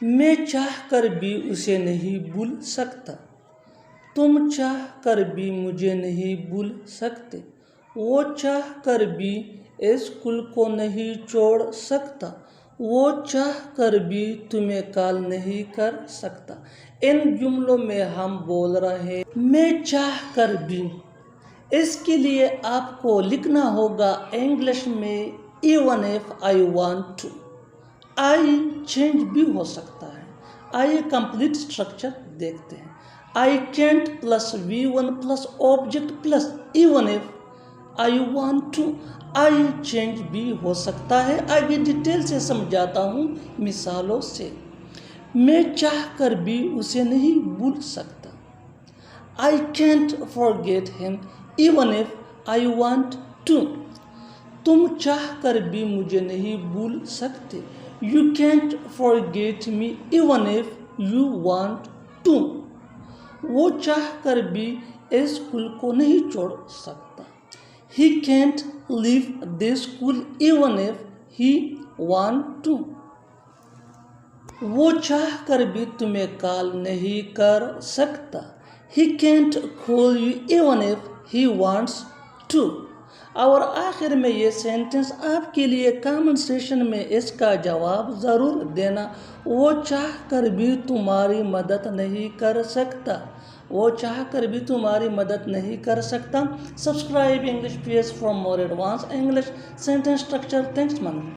मैं चाह कर भी उसे नहीं भूल सकता। तुम चाह कर भी मुझे नहीं भूल सकते। वो चाह कर भी स्कूल को नहीं छोड़ सकता। वो चाह कर भी तुम्हें कॉल नहीं कर सकता। इन जुमलों में हम बोल रहे हैं मैं चाह कर भी। इसके लिए आपको लिखना होगा इंग्लिश में even if I want to. I change भी हो सकता है। आइए कंप्लीट स्ट्रक्चर देखते हैं। I can't plus V1 plus object plus even if I want to. I change भी हो सकता है। आगे डिटेल से समझाता हूँ मिसालों से। मैं चाह कर भी उसे नहीं भूल सकता। I can't forget him even if I want to. तुम चाह कर भी मुझे नहीं भूल सकते। You can't forget me even if you want to। वो चाह कर भी स्कूल को नहीं छोड़ सकता। He can't leave the school even if he want to। वो चाह कर भी तुम्हें कॉल नहीं कर सकता। He can't call you even if he wants to। और आखिर में ये सेंटेंस आपके लिए कमेंट सेशन में इसका जवाब ज़रूर देना। वो चाह कर भी तुम्हारी मदद नहीं कर सकता। वो चाह कर भी तुम्हारी मदद नहीं कर सकता। Subscribe English PS for more advance English sentence structure. Thanks ma'am.